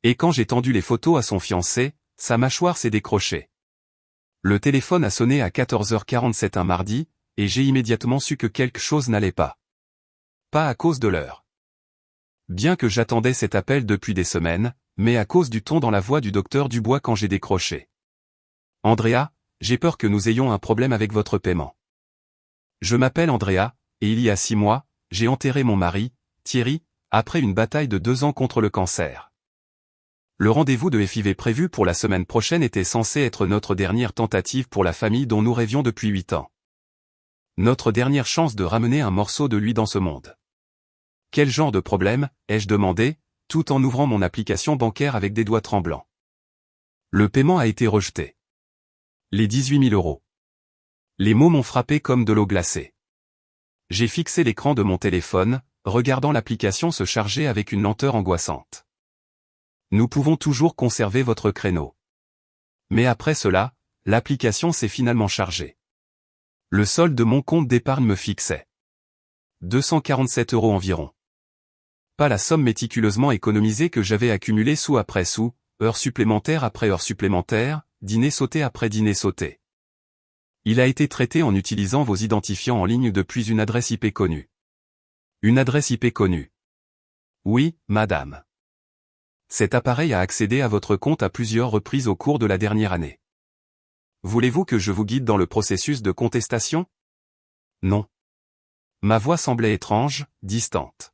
Et quand j'ai tendu les photos à son fiancé, sa mâchoire s'est décrochée. Le téléphone a sonné à 14h47 un mardi, et j'ai immédiatement su que quelque chose n'allait pas. Pas à cause de l'heure. Bien que j'attendais cet appel depuis des semaines, mais à cause du ton dans la voix du docteur Dubois quand j'ai décroché. Andrea, j'ai peur que nous ayons un problème avec votre paiement. Je m'appelle Andrea, et il y a 6 mois, j'ai enterré mon mari, Thierry, après une bataille de 2 ans contre le cancer. Le rendez-vous de FIV prévu pour la semaine prochaine était censé être notre dernière tentative pour la famille dont nous rêvions depuis 8 ans. Notre dernière chance de ramener un morceau de lui dans ce monde. Quel genre de problème, ai-je demandé, tout en ouvrant mon application bancaire avec des doigts tremblants. Le paiement a été rejeté. Les 18 000 €. Les mots m'ont frappé comme de l'eau glacée. J'ai fixé l'écran de mon téléphone, regardant l'application se charger avec une lenteur angoissante. Nous pouvons toujours conserver votre créneau. Mais après cela, l'application s'est finalement chargée. Le solde de mon compte d'épargne me fixait 247 € environ. Pas la somme méticuleusement économisée que j'avais accumulée sou après sou, heures supplémentaires après heures supplémentaires, dîner sauté après dîner sauté. Il a été traité en utilisant vos identifiants en ligne depuis une adresse IP connue. Une adresse IP connue. Oui, madame. Cet appareil a accédé à votre compte à plusieurs reprises au cours de la dernière année. Voulez-vous que je vous guide dans le processus de contestation? Non. Ma voix semblait étrange, distante.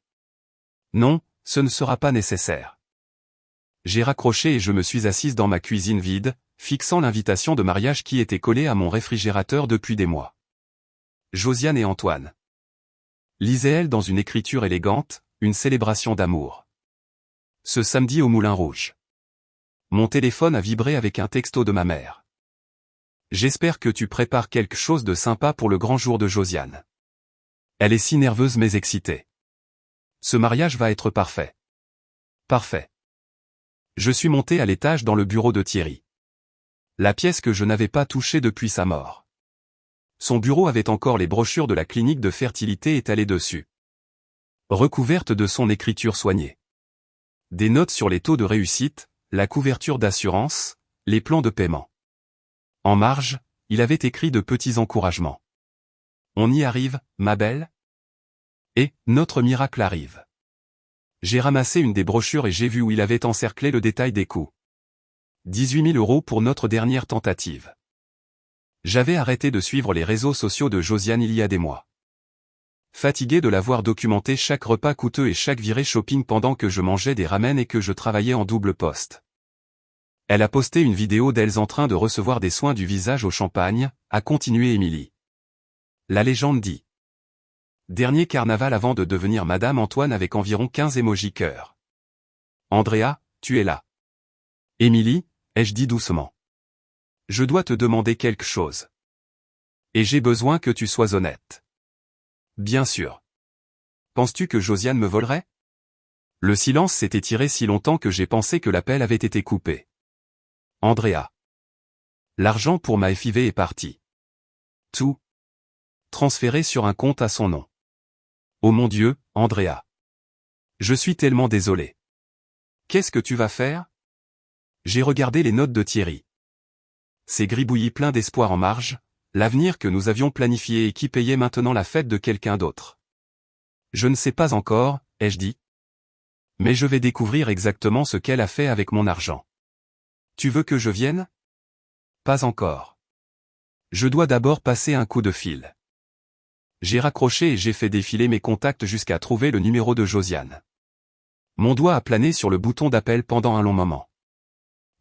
Non, ce ne sera pas nécessaire. J'ai raccroché et je me suis assise dans ma cuisine vide, fixant l'invitation de mariage qui était collée à mon réfrigérateur depuis des mois. Josiane et Antoine. Lisaient-elles dans une écriture élégante, une célébration d'amour. Ce samedi au Moulin Rouge. Mon téléphone a vibré avec un texto de ma mère. J'espère que tu prépares quelque chose de sympa pour le grand jour de Josiane. Elle est si nerveuse mais excitée. Ce mariage va être parfait. Parfait. Je suis monté à l'étage dans le bureau de Thierry. La pièce que je n'avais pas touchée depuis sa mort. Son bureau avait encore les brochures de la clinique de fertilité étalées dessus. Recouvertes de son écriture soignée. Des notes sur les taux de réussite, la couverture d'assurance, les plans de paiement. En marge, il avait écrit de petits encouragements. On y arrive, ma belle? Et, notre miracle arrive. J'ai ramassé une des brochures et j'ai vu où il avait encerclé le détail des coûts. 18 000 € pour notre dernière tentative. J'avais arrêté de suivre les réseaux sociaux de Josiane il y a des mois. Fatigué de l'avoir documenté chaque repas coûteux et chaque virée shopping pendant que je mangeais des ramen et que je travaillais en double poste. Elle a posté une vidéo d'elles en train de recevoir des soins du visage au champagne, a continué Émilie. La légende dit. Dernier carnaval avant de devenir Madame Antoine avec environ 15 émojis cœur. Andrea, tu es là. Émilie, ai-je dit doucement. Je dois te demander quelque chose. Et j'ai besoin que tu sois honnête. Bien sûr. Penses-tu que Josiane me volerait? Le silence s'est étiré si longtemps que j'ai pensé que l'appel avait été coupé. Andrea. L'argent pour ma FIV est parti. Tout. Transféré sur un compte à son nom. Oh mon Dieu, Andrea. Je suis tellement désolé. Qu'est-ce que tu vas faire? J'ai regardé les notes de Thierry. Ces gribouillis pleins d'espoir en marge, l'avenir que nous avions planifié et qui payait maintenant la fête de quelqu'un d'autre. Je ne sais pas encore, ai-je dit. Mais je vais découvrir exactement ce qu'elle a fait avec mon argent. Tu veux que je vienne? Pas encore. Je dois d'abord passer un coup de fil. J'ai raccroché et j'ai fait défiler mes contacts jusqu'à trouver le numéro de Josiane. Mon doigt a plané sur le bouton d'appel pendant un long moment.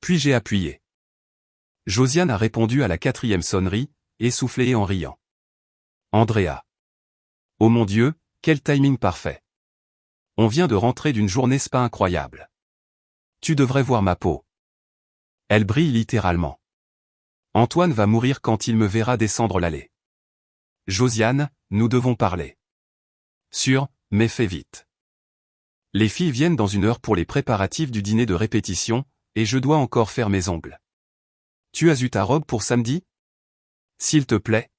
Puis j'ai appuyé. Josiane a répondu à la 4e sonnerie, essoufflée et en riant. Andrea. Oh mon Dieu, quel timing parfait. On vient de rentrer d'une journée spa incroyable. Tu devrais voir ma peau. Elle brille littéralement. Antoine va mourir quand il me verra descendre l'allée. Josiane, nous devons parler. Sûr, mais fais vite. Les filles viennent dans 1 heure pour les préparatifs du dîner de répétition, et je dois encore faire mes ongles. Tu as eu ta robe pour samedi? S'il te plaît.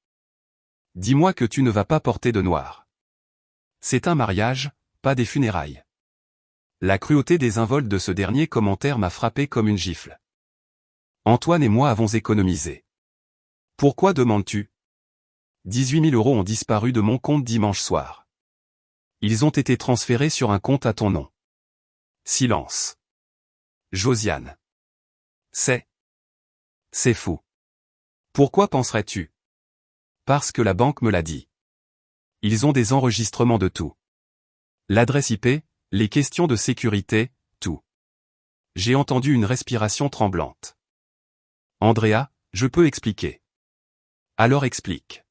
Dis-moi que tu ne vas pas porter de noir. C'est un mariage, pas des funérailles. La cruauté désinvolte de ce dernier commentaire m'a frappé comme une gifle. Antoine et moi avons économisé. Pourquoi demandes-tu? 18 000 € ont disparu de mon compte dimanche soir. Ils ont été transférés sur un compte à ton nom. Silence. Josiane. C'est fou. Pourquoi penserais-tu? Parce que la banque me l'a dit. Ils ont des enregistrements de tout. L'adresse IP, les questions de sécurité, tout. J'ai entendu une respiration tremblante. Andrea, je peux expliquer. Alors explique.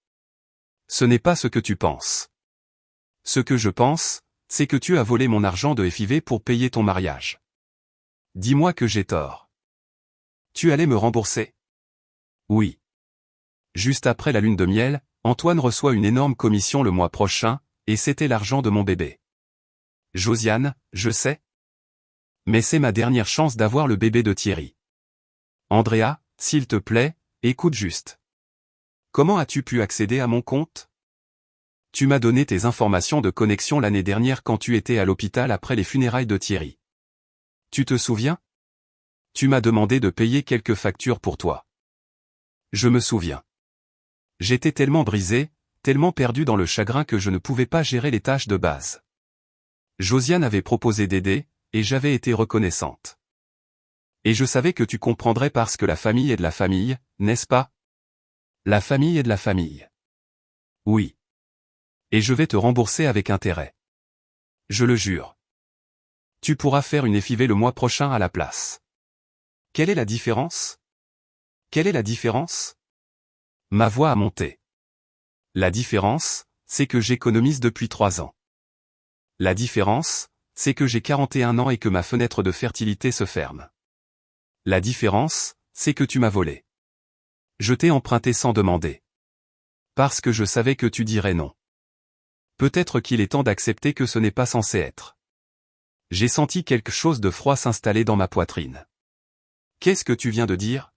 Ce n'est pas ce que tu penses. Ce que je pense, c'est que tu as volé mon argent de FIV pour payer ton mariage. Dis-moi que j'ai tort. Tu allais me rembourser? Oui. Juste après la lune de miel, Antoine reçoit une énorme commission le mois prochain, et c'était l'argent de mon bébé. Josiane, je sais. Mais c'est ma dernière chance d'avoir le bébé de Thierry. Andrea, s'il te plaît, écoute juste. Comment as-tu pu accéder à mon compte? Tu m'as donné tes informations de connexion l'année dernière quand tu étais à l'hôpital après les funérailles de Thierry. Tu te souviens? Tu m'as demandé de payer quelques factures pour toi. Je me souviens. J'étais tellement brisé, tellement perdu dans le chagrin que je ne pouvais pas gérer les tâches de base. Josiane avait proposé d'aider, et j'avais été reconnaissante. Et je savais que tu comprendrais parce que la famille est de la famille, n'est-ce pas? La famille est de la famille. Oui. Et je vais te rembourser avec intérêt. Je le jure. Tu pourras faire une FIV le mois prochain à la place. Quelle est la différence? Quelle est la différence? Ma voix a monté. La différence, c'est que j'économise depuis 3 ans. La différence, c'est que j'ai 41 ans et que ma fenêtre de fertilité se ferme. La différence, c'est que tu m'as volé. Je t'ai emprunté sans demander. Parce que je savais que tu dirais non. Peut-être qu'il est temps d'accepter que ce n'est pas censé être. J'ai senti quelque chose de froid s'installer dans ma poitrine. Qu'est-ce que tu viens de dire?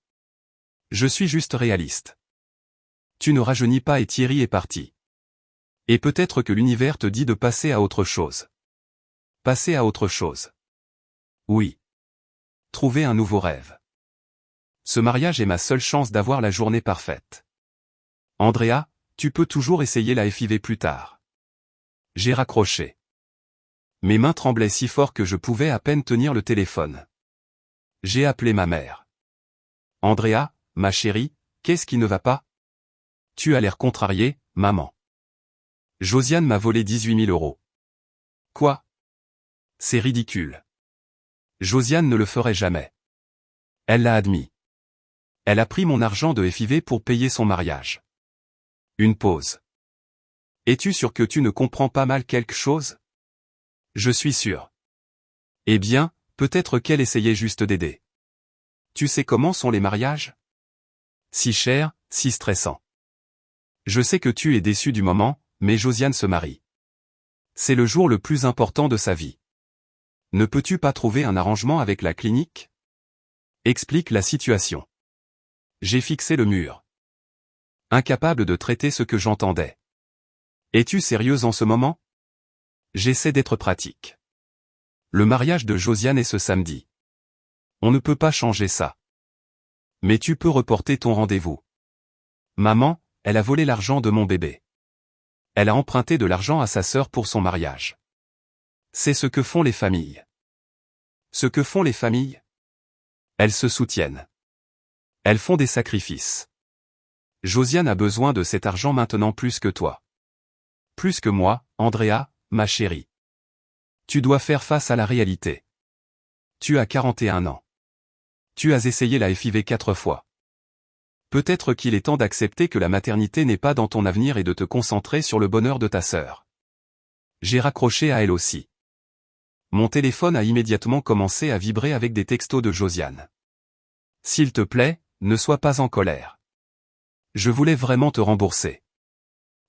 Je suis juste réaliste. Tu ne rajeunis pas et Thierry est parti. Et peut-être que l'univers te dit de passer à autre chose. Passer à autre chose. Oui. Trouver un nouveau rêve. Ce mariage est ma seule chance d'avoir la journée parfaite. Andrea, tu peux toujours essayer la FIV plus tard. J'ai raccroché. Mes mains tremblaient si fort que je pouvais à peine tenir le téléphone. J'ai appelé ma mère. Andrea, ma chérie, qu'est-ce qui ne va pas? Tu as l'air contrariée, maman. Josiane m'a volé 18 000 €. Quoi? C'est ridicule. Josiane ne le ferait jamais. Elle l'a admis. Elle a pris mon argent de FIV pour payer son mariage. Une pause. Es-tu sûr que tu ne comprends pas mal quelque chose? Je suis sûr. Eh bien, peut-être qu'elle essayait juste d'aider. Tu sais comment sont les mariages? Si cher, si stressant. Je sais que tu es déçu du moment, mais Josiane se marie. C'est le jour le plus important de sa vie. Ne peux-tu pas trouver un arrangement avec la clinique? Explique la situation. J'ai fixé le mur. Incapable de traiter ce que j'entendais. Es-tu sérieuse en ce moment? J'essaie d'être pratique. Le mariage de Josiane est ce samedi. On ne peut pas changer ça. Mais tu peux reporter ton rendez-vous. Maman, elle a volé l'argent de mon bébé. Elle a emprunté de l'argent à sa sœur pour son mariage. C'est ce que font les familles. Ce que font les familles? Elles se soutiennent. Elles font des sacrifices. Josiane a besoin de cet argent maintenant plus que toi. Plus que moi, Andrea, ma chérie. Tu dois faire face à la réalité. Tu as 41 ans. Tu as essayé la FIV 4 fois. Peut-être qu'il est temps d'accepter que la maternité n'est pas dans ton avenir et de te concentrer sur le bonheur de ta sœur. J'ai raccroché à elle aussi. Mon téléphone a immédiatement commencé à vibrer avec des textos de Josiane. S'il te plaît, ne sois pas en colère. Je voulais vraiment te rembourser.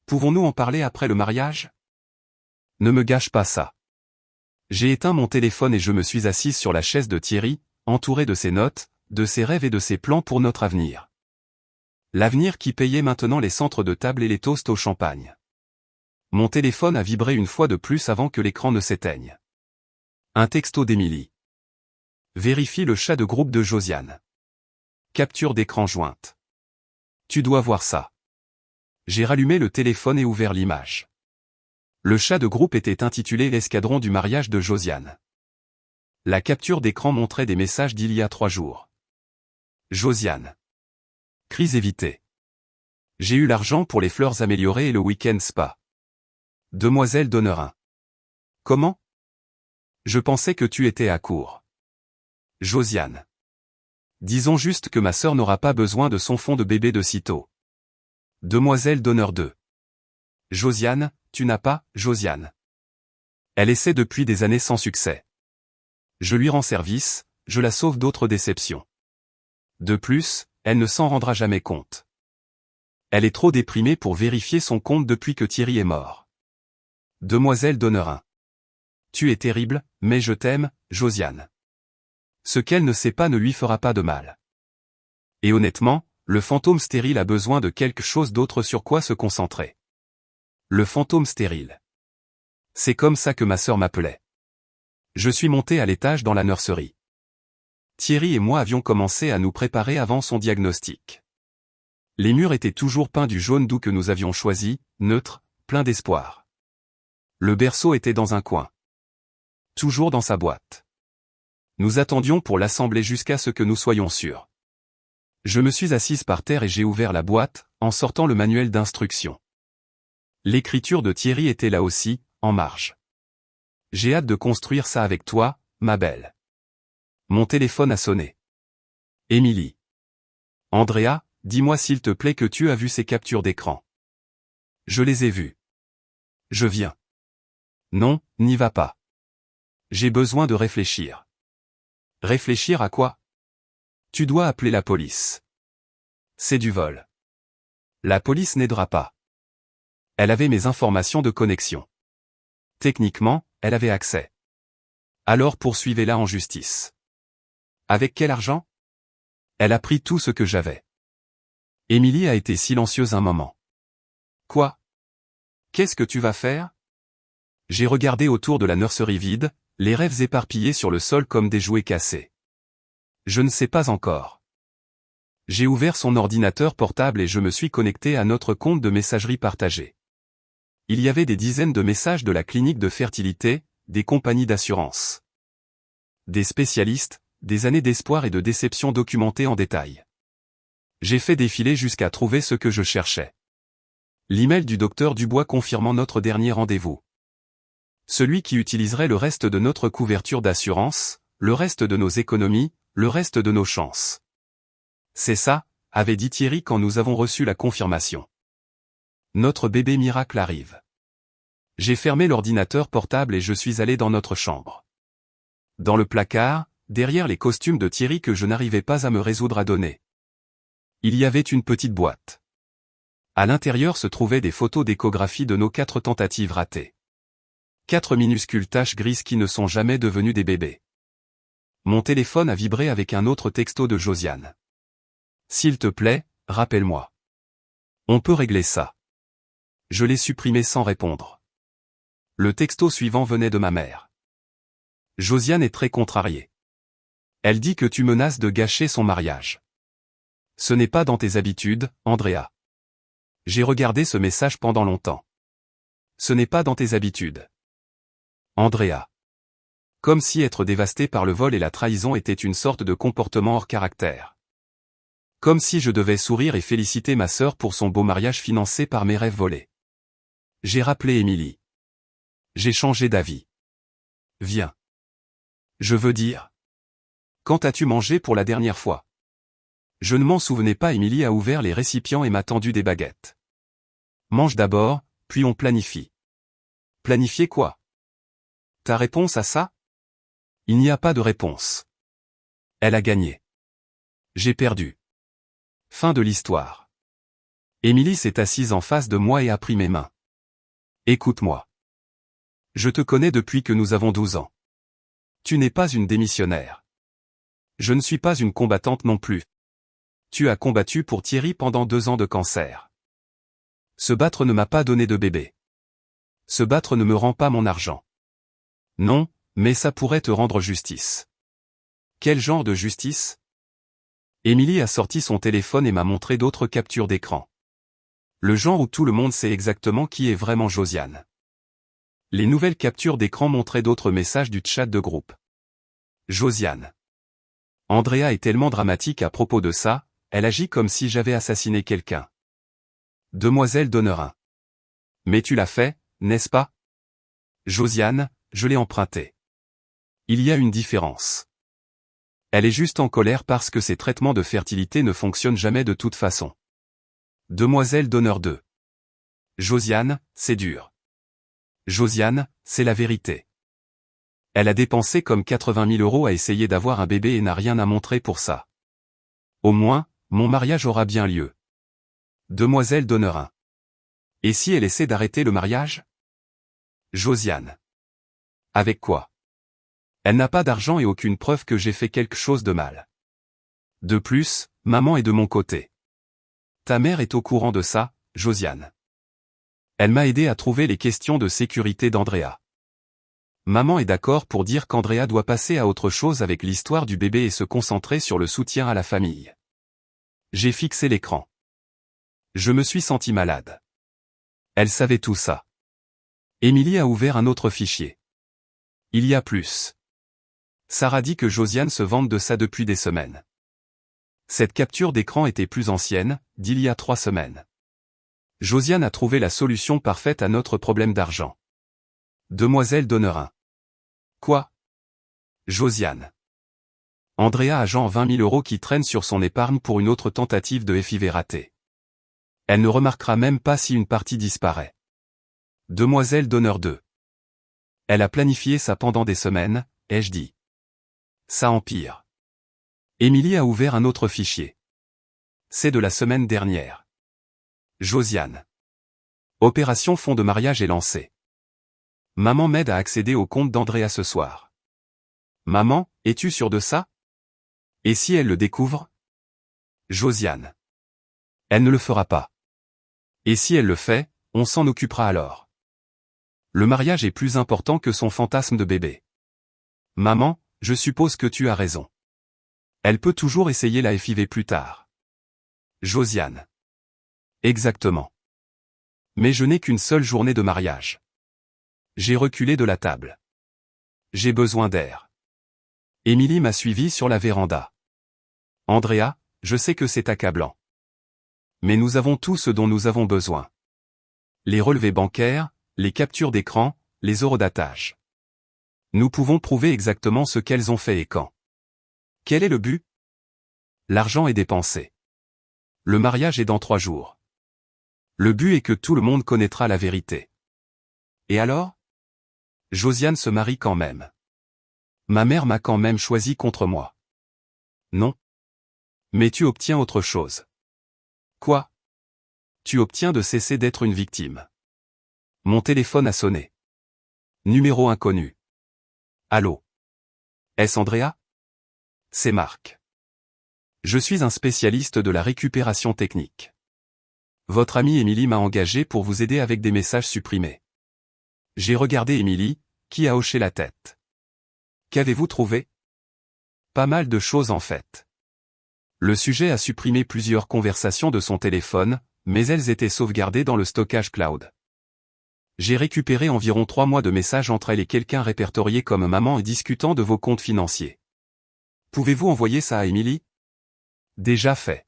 Pouvons-nous en parler après le mariage? Ne me gâche pas ça. J'ai éteint mon téléphone et je me suis assise sur la chaise de Thierry, entouré de ses notes, de ses rêves et de ses plans pour notre avenir. L'avenir qui payait maintenant les centres de table et les toasts au champagne. Mon téléphone a vibré une fois de plus avant que l'écran ne s'éteigne. Un texto d'Émilie. Vérifie le chat de groupe de Josiane. Capture d'écran jointe. Tu dois voir ça. J'ai rallumé le téléphone et ouvert l'image. Le chat de groupe était intitulé L'escadron du mariage de Josiane. La capture d'écran montrait des messages d'il y a 3 jours. Josiane. Crise évitée. J'ai eu l'argent pour les fleurs améliorées et le week-end spa. Demoiselle Donnerin. Comment? Je pensais que tu étais à court. Josiane. Disons juste que ma sœur n'aura pas besoin de son fond de bébé de sitôt. Demoiselle Donneur 2. Josiane, tu n'as pas, Josiane. Elle essaie depuis des années sans succès. Je lui rends service, je la sauve d'autres déceptions. De plus, elle ne s'en rendra jamais compte. Elle est trop déprimée pour vérifier son compte depuis que Thierry est mort. Demoiselle Donnerin. Tu es terrible, mais je t'aime, Josiane. Ce qu'elle ne sait pas ne lui fera pas de mal. Et honnêtement, le fantôme stérile a besoin de quelque chose d'autre sur quoi se concentrer. Le fantôme stérile. C'est comme ça que ma sœur m'appelait. Je suis monté à l'étage dans la nurserie. Thierry et moi avions commencé à nous préparer avant son diagnostic. Les murs étaient toujours peints du jaune doux que nous avions choisi, neutre, plein d'espoir. Le berceau était dans un coin. Toujours dans sa boîte. Nous attendions pour l'assembler jusqu'à ce que nous soyons sûrs. Je me suis assise par terre et j'ai ouvert la boîte, en sortant le manuel d'instruction. L'écriture de Thierry était là aussi, en marge. J'ai hâte de construire ça avec toi, ma belle. Mon téléphone a sonné. Émilie. Andrea, dis-moi s'il te plaît que tu as vu ces captures d'écran. Je les ai vues. Je viens. Non, n'y va pas. J'ai besoin de réfléchir. Réfléchir à quoi? Tu dois appeler la police. C'est du vol. La police n'aidera pas. Elle avait mes informations de connexion. Techniquement, elle avait accès. Alors poursuivez-la en justice. Avec quel argent? Elle a pris tout ce que j'avais. Émilie a été silencieuse un moment. Quoi? Qu'est-ce que tu vas faire? J'ai regardé autour de la nurserie vide, les rêves éparpillés sur le sol comme des jouets cassés. Je ne sais pas encore. J'ai ouvert son ordinateur portable et je me suis connecté à notre compte de messagerie partagée. Il y avait des dizaines de messages de la clinique de fertilité, des compagnies d'assurance. Des spécialistes, des années d'espoir et de déception documentées en détail. J'ai fait défiler jusqu'à trouver ce que je cherchais. L'email du docteur Dubois confirmant notre dernier rendez-vous. Celui qui utiliserait le reste de notre couverture d'assurance, le reste de nos économies, le reste de nos chances. C'est ça, avait dit Thierry quand nous avons reçu la confirmation. Notre bébé miracle arrive. J'ai fermé l'ordinateur portable et je suis allé dans notre chambre. Dans le placard, derrière les costumes de Thierry que je n'arrivais pas à me résoudre à donner. Il y avait une petite boîte. À l'intérieur se trouvaient des photos d'échographie de nos 4 tentatives ratées. 4 minuscules taches grises qui ne sont jamais devenues des bébés. Mon téléphone a vibré avec un autre texto de Josiane. S'il te plaît, rappelle-moi. On peut régler ça. Je l'ai supprimé sans répondre. Le texto suivant venait de ma mère. Josiane est très contrariée. Elle dit que tu menaces de gâcher son mariage. Ce n'est pas dans tes habitudes, Andrea. J'ai regardé ce message pendant longtemps. Ce n'est pas dans tes habitudes. Andrea. Comme si être dévasté par le vol et la trahison était une sorte de comportement hors caractère. Comme si je devais sourire et féliciter ma sœur pour son beau mariage financé par mes rêves volés. J'ai rappelé Émilie. J'ai changé d'avis. Viens. Je veux dire. Quand as-tu mangé pour la dernière fois? Je ne m'en souvenais pas. Émilie a ouvert les récipients et m'a tendu des baguettes. Mange d'abord, puis on planifie. Planifier quoi? Ta réponse à ça? Il n'y a pas de réponse. Elle a gagné. J'ai perdu. Fin de l'histoire. Émilie s'est assise en face de moi et a pris mes mains. Écoute-moi. Je te connais depuis que nous avons 12 ans. Tu n'es pas une démissionnaire. Je ne suis pas une combattante non plus. Tu as combattu pour Thierry pendant 2 ans de cancer. Se battre ne m'a pas donné de bébé. Se battre ne me rend pas mon argent. Non, Mais ça pourrait te rendre justice. Quel genre de justice? Émilie a sorti son téléphone et m'a montré d'autres captures d'écran. Le genre où tout le monde sait exactement qui est vraiment Josiane. Les nouvelles captures d'écran montraient d'autres messages du chat de groupe. Josiane. Andrea est tellement dramatique à propos de ça, elle agit comme si j'avais assassiné quelqu'un. Demoiselle Donnerin. Mais tu l'as fait, n'est-ce pas? Josiane, je l'ai emprunté. Il y a une différence. Elle est juste en colère parce que ses traitements de fertilité ne fonctionnent jamais de toute façon. Demoiselle Donneur 2. Josiane, c'est dur. Josiane, c'est la vérité. Elle a dépensé comme 80 000 € à essayer d'avoir un bébé et n'a rien à montrer pour ça. Au moins, mon mariage aura bien lieu. Demoiselle Donneur 1. Et si elle essaie d'arrêter le mariage? Josiane. Avec quoi? Elle n'a pas d'argent et aucune preuve que j'ai fait quelque chose de mal. De plus, maman est de mon côté. Ta mère est au courant de ça, Josiane. Elle m'a aidé à trouver les questions de sécurité d'Andrea. Maman est d'accord pour dire qu'Andrea doit passer à autre chose avec l'histoire du bébé et se concentrer sur le soutien à la famille. J'ai fixé l'écran. Je me suis senti malade. Elle savait tout ça. Émilie a ouvert un autre fichier. Il y a plus. Sarah dit que Josiane se vante de ça depuis des semaines. Cette capture d'écran était plus ancienne, d'il y a 3 semaines. Josiane a trouvé la solution parfaite à notre problème d'argent. Demoiselle Donneur 1. Quoi? Josiane. Andrea a genre 20 000 € qui traînent sur son épargne pour une autre tentative de FIV ratée. Elle ne remarquera même pas si une partie disparaît. Demoiselle Donneur 2. Elle a planifié ça pendant des semaines, ai-je dit. Ça empire. Émilie a ouvert un autre fichier. C'est de la semaine dernière. Josiane. Opération fonds de mariage est lancée. Maman m'aide à accéder au compte d'Andrea ce soir. Maman, es-tu sûre de ça? Et si elle le découvre? Josiane. Elle ne le fera pas. Et si elle le fait, on s'en occupera alors. Le mariage est plus important que son fantasme de bébé. Maman, je suppose que tu as raison. Elle peut toujours essayer la FIV plus tard. Josiane. Exactement. Mais je n'ai qu'une seule journée de mariage. J'ai reculé de la table. J'ai besoin d'air. Émilie m'a suivi sur la véranda. Andrea, je sais que c'est accablant. Mais nous avons tout ce dont nous avons besoin. Les relevés bancaires, les captures d'écran, les horodatage. Nous pouvons prouver exactement ce qu'elles ont fait et quand. Quel est le but? L'argent est dépensé. Le mariage est dans 3 jours. Le but est que tout le monde connaîtra la vérité. Et alors? Josiane se marie quand même. Ma mère m'a quand même choisi contre moi. Non. Mais tu obtiens autre chose. Quoi? Tu obtiens de cesser d'être une victime. Mon téléphone a sonné. Numéro inconnu. Allô? Est-ce Andrea? C'est Marc. Je suis un spécialiste de la récupération technique. Votre amie Émilie m'a engagé pour vous aider avec des messages supprimés. J'ai regardé Émilie, qui a hoché la tête. Qu'avez-vous trouvé? Pas mal de choses en fait. Le sujet a supprimé plusieurs conversations de son téléphone, mais elles étaient sauvegardées dans le stockage cloud. J'ai récupéré environ 3 mois de messages entre elle et quelqu'un répertorié comme maman et discutant de vos comptes financiers. Pouvez-vous envoyer ça à Émilie? Déjà fait.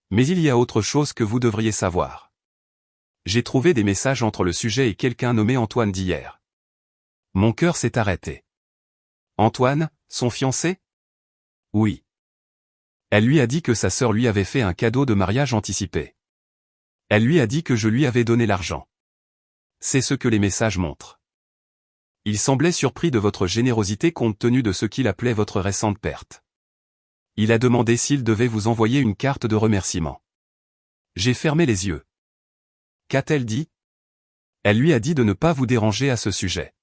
Mais il y a autre chose que vous devriez savoir. J'ai trouvé des messages entre le sujet et quelqu'un nommé Antoine d'hier. Mon cœur s'est arrêté. Antoine, son fiancé? Oui. Elle lui a dit que sa sœur lui avait fait un cadeau de mariage anticipé. Elle lui a dit que je lui avais donné l'argent. C'est ce que les messages montrent. Il semblait surpris de votre générosité compte tenu de ce qu'il appelait votre récente perte. Il a demandé s'il devait vous envoyer une carte de remerciement. J'ai fermé les yeux. Qu'a-t-elle dit? Elle lui a dit de ne pas vous déranger à ce sujet.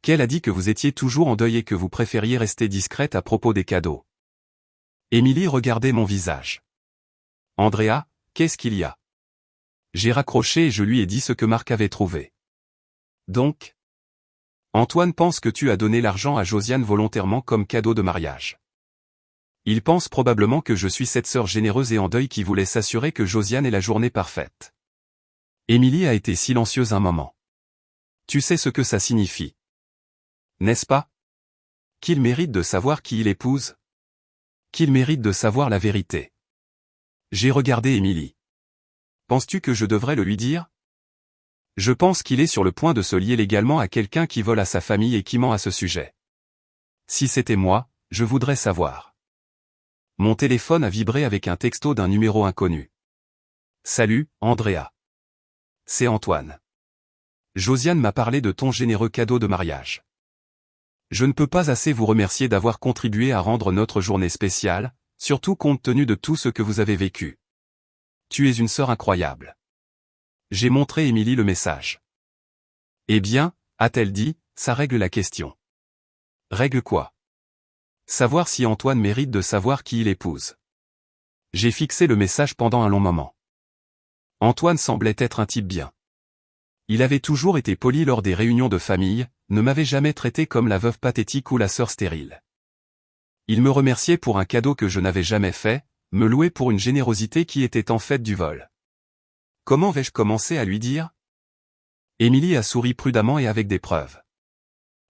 Qu'elle a dit que vous étiez toujours en deuil et que vous préfériez rester discrète à propos des cadeaux. Émilie regardait mon visage. Andrea, qu'est-ce qu'il y a? J'ai raccroché et je lui ai dit ce que Marc avait trouvé. Donc? Antoine pense que tu as donné l'argent à Josiane volontairement comme cadeau de mariage. Il pense probablement que je suis cette sœur généreuse et en deuil qui voulait s'assurer que Josiane ait la journée parfaite. Émilie a été silencieuse un moment. Tu sais ce que ça signifie, n'est-ce pas? Qu'il mérite de savoir qui il épouse? Qu'il mérite de savoir la vérité. J'ai regardé Émilie. Penses-tu que je devrais le lui dire? Je pense qu'il est sur le point de se lier légalement à quelqu'un qui vole à sa famille et qui ment à ce sujet. Si c'était moi, je voudrais savoir. Mon téléphone a vibré avec un texto d'un numéro inconnu. Salut, Andrea. C'est Antoine. Josiane m'a parlé de ton généreux cadeau de mariage. Je ne peux pas assez vous remercier d'avoir contribué à rendre notre journée spéciale, surtout compte tenu de tout ce que vous avez vécu. Tu es une sœur incroyable. J'ai montré Émilie le message. Eh bien, a-t-elle dit, ça règle la question. Règle quoi? Savoir si Antoine mérite de savoir qui il épouse. J'ai fixé le message pendant un long moment. Antoine semblait être un type bien. Il avait toujours été poli lors des réunions de famille, ne m'avait jamais traité comme la veuve pathétique ou la sœur stérile. Il me remerciait pour un cadeau que je n'avais jamais fait, me louait pour une générosité qui était en fait du vol. Comment vais-je commencer à lui dire? Émilie a souri prudemment et avec des preuves.